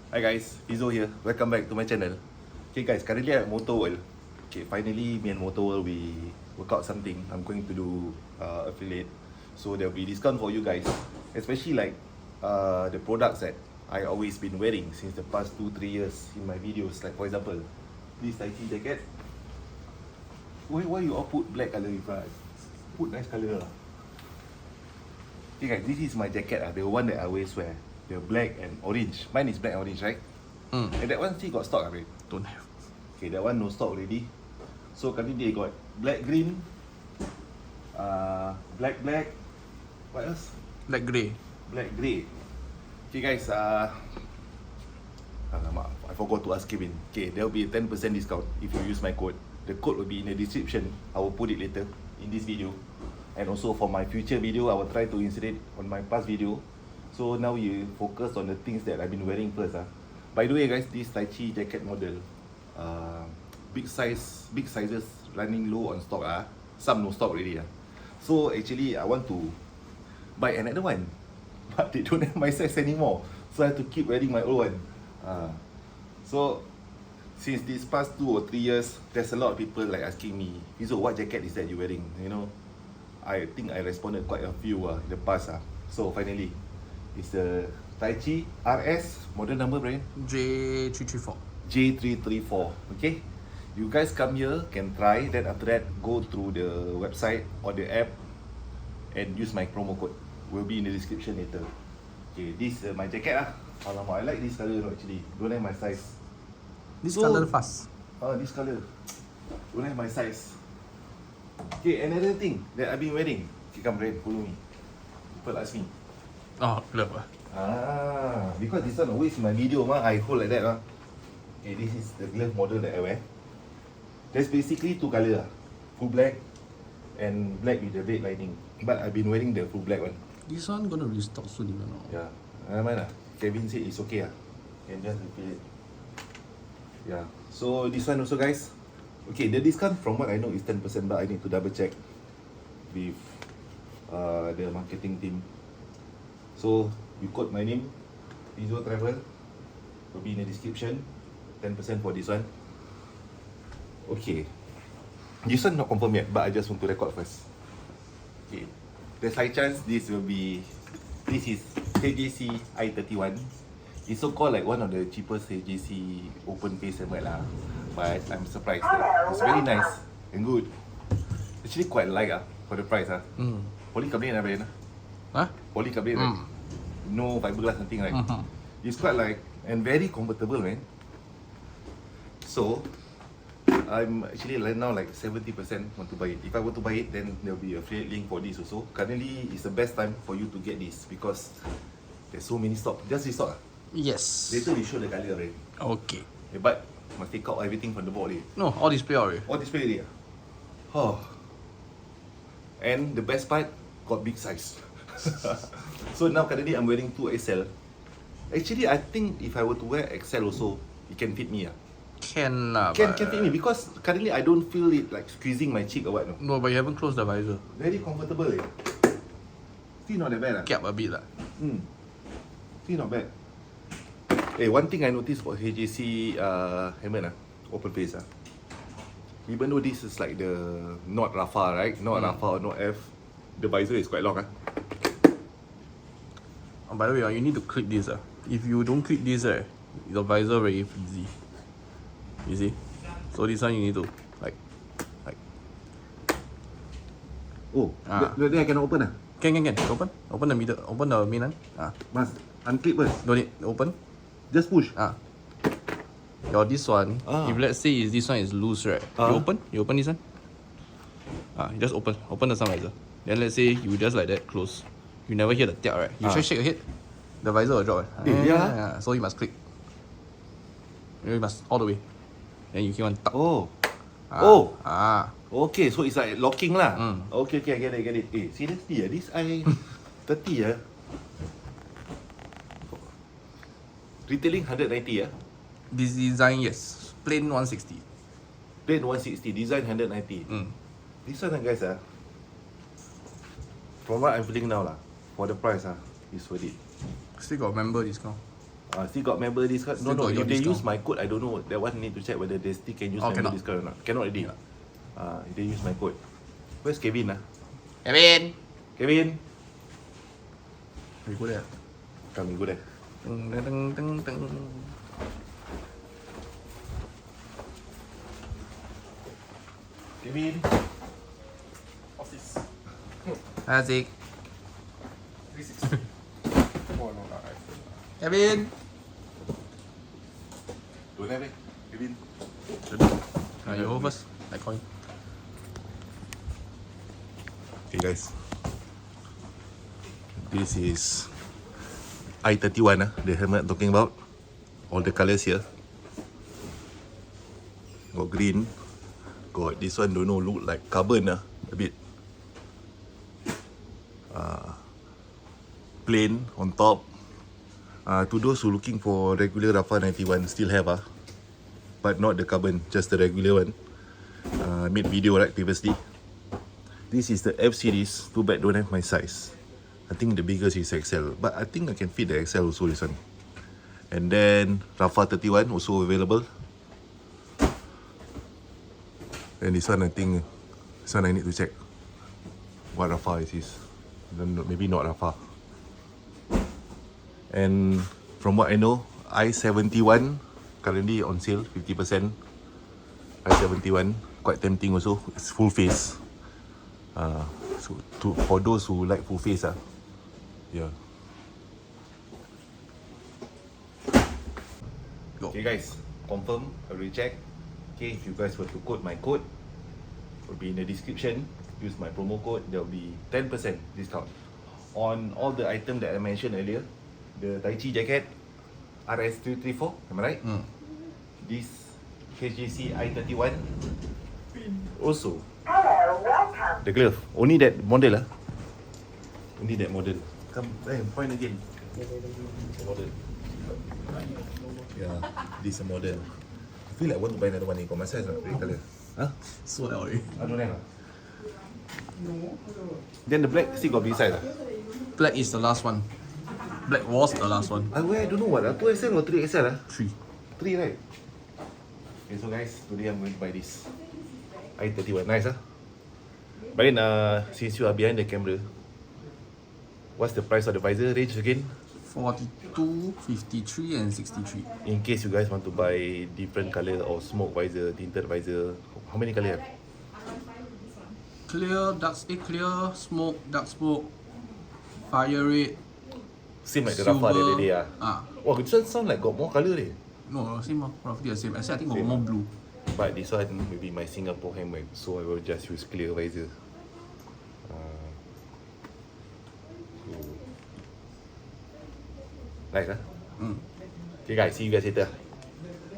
Hi guys, Fizo here. Welcome back to my channel. Okay guys, currently at MotoWorld. Okay, finally me and MotoWorld we work out something. I'm going to do affiliate, so there'll be discount for you guys, especially like the products that I always been wearing since the past 2-3 years in my videos. Like for example, this Taichi jacket. Why you all put black color in front? Put nice color lah. Okay guys, this is my jacket, the one that I always wear. The black and orange. Mine is black and orange, right? And that one still got stock, right? Don't have. Okay, that one no stock already. So currently they got black green, black, what else? Black grey. Black grey. Okay guys, alamak, I forgot to ask Kevin. Okay, there will be a 10% discount if you use my code. The code will be in the description. I will put it later in this video. And also for my future video, I will try to insert it on my past video. So now you focus on the things that I've been wearing first. By the way guys, this Taichi jacket model, big sizes running low on stock. Some no stock already. So actually I want to buy another one, but they don't have my size anymore. So I have to keep wearing my old one. So since these past 2 or 3 years, there's a lot of people like asking me, Fizo, what jacket is that you wearing? You know, I think I responded quite a few in the past. So finally, it's the Taichi RS, model number Brian? J334. J334. Okay, you guys come here, can try. Then after that, go through the website or the app and use my promo code. Will be in the description later. Okay, this is my jacket. Alamak, I like this color actually. Don't have my size. This color fast. This color. Don't have my size. Okay, another thing that I've been wearing. Okay, come Brian, follow me. People ask me. Oh, glove. Because this one always in my video, I hold like that. Okay, this is the glove model that I wear. There's basically 2 color, full black and black with the red lining. But I've been wearing the full black one. This one gonna restock soon, you know. Yeah, never mind. Kevin said it's okay. Can just refill it. Yeah. So this one also guys. Okay, the discount from what I know is 10%, but I need to double check with the marketing team. So you quote my name, Fizo Travel, will be in the description. 10% for this one. Okay, this one not confirmed yet, but I just want to record first. Okay, there's high chance this is HJC i31. It's so called like one of the cheapest HJC open face helmet lah. But I'm surprised that it's very nice and good. Actually quite light for the price Polycarbonate Brian. Polycarbonate, right? No fiberglass, nothing, right? It's quite light and very comfortable, man. So I'm actually right now like 70% want to buy it. If I were to buy it, then there'll be a affiliate link for this also. Currently, it's the best time for you to get this because there's so many stock. Just this stock. Yes. Later we show the color already. Okay. But must take out everything from the body. No, all display already. All display already. Oh. And the best part, got big size. So now currently I'm wearing 2XL. Actually, I think if I were to wear XL also, it can fit me. Can Can fit me because currently I don't feel it like squeezing my cheek or what. No, but you haven't closed the visor. Very comfortable. Still not that bad. Cap a bit. Still not bad. One thing I noticed about HJC helmet, open face. Even though this is like the not Rpha, right? Not Rpha or not F, the visor is quite long. By the way, you need to click this. If you don't click this, your visor very easy. You see? So this one you need to like. Oh, then I cannot open. Can. Open the middle. Open the main one. Must unclip first. Don't need. Open. Just push. Your this one. If let's say this one is loose, right? You open this one. You just open the sun visor. Then let's say you just like that close. You never hear the tiak, right? You shake your head, the visor will drop. So you must click. You must all the way. Then you keep on tuck. Okay, so it's like locking lah. Okay, I get it. Seriously, this i30 retailing 190 This design, yes. Plain 160. Plain 160, design 190. This one guys, from what I'm feeling now for the price, it's worth it. Still got member discount. Still got member discount? Still got If your they discount. use my code, I don't know. That one need to check whether they still can use member cannot. discount or not. Cannot already. If they use my code. Where's Kevin? Kevin! Kevin! We go there. Come, we go there. Ding, ding, ding, ding. Kevin! Office. Azik. 360. Oh no, not iPhone. Kevin! Don't have it. Kevin. You go first. I call you. Okay guys, this is i31 the helmet I'm talking about. All the colours here. Got green. Got this one, don't know, look like carbon a bit. Plain on top. To those who looking for regular Rpha91, still have but not the carbon, just the regular one. I made video right previously. This is the F series. Too bad don't have my size. I think the biggest is XL, but I think I can fit the XL also, this one. And then Rpha31 also available. And this one I think, this one I need to check what Rpha it is. Maybe not Rpha. And from what I know, i31 currently on sale, 50%. i71 quite tempting also. It's full face. So for those who like full face, yeah. Go. Okay guys, confirm, I already check. Okay, if you guys were to quote my code, will be in the description. Use my promo code, there will be 10% discount on all the items that I mentioned earlier. The Taichi jacket, RS334, am I right? This HJC i31. Also, the glove, only that model Only that model. Come, point again. The model. Yeah, this is a model. I feel like I want to buy another one. Got my size or not? Red colour. Huh? So already. I don't have. Then the black still got big size. Black is the last one. Black was the last one. I wear, I don't know what. 2XL or 3XL? 3. 3, right? Okay, so guys, today I'm going to buy this i31. Nice, But then, since you are behind the camera, what's the price of the visor range again? 42, 53 and 63. In case you guys want to buy different color or smoke visor, tinted visor, how many color have? Clear, clear, smoke, dark smoke, fire rate. Same like the Rpha the other day. Wow, this one sound like got more color eh. No, same, roughly the same. Actually, I think got Same, more blue. But this one maybe my Singapore helmet, so I will just use clear visor. Nice, Okay guys, see you guys later.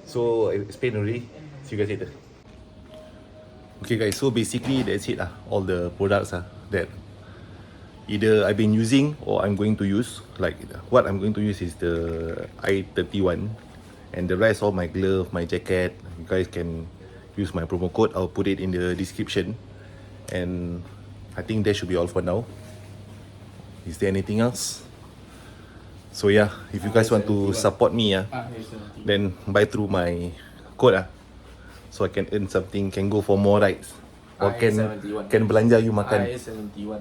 So I explained already. See you guys later. Okay guys, so basically that's it all the products that either I've been using or I'm going to use. Like what I'm going to use is the i31, and the rest of my glove, my jacket, you guys can use my promo code. I'll put it in the description. And I think that should be all for now. Is there anything else? So yeah, if you guys want to support me, then buy through my code so I can earn something, can go for more rides, or can belanja you makan. i71.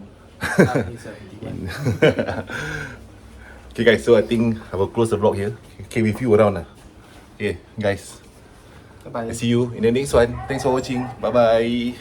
Okay guys, so I think I will close the vlog here. Okay, with you around Okay guys, Bye. I see you in the next one. Thanks for watching. Bye bye.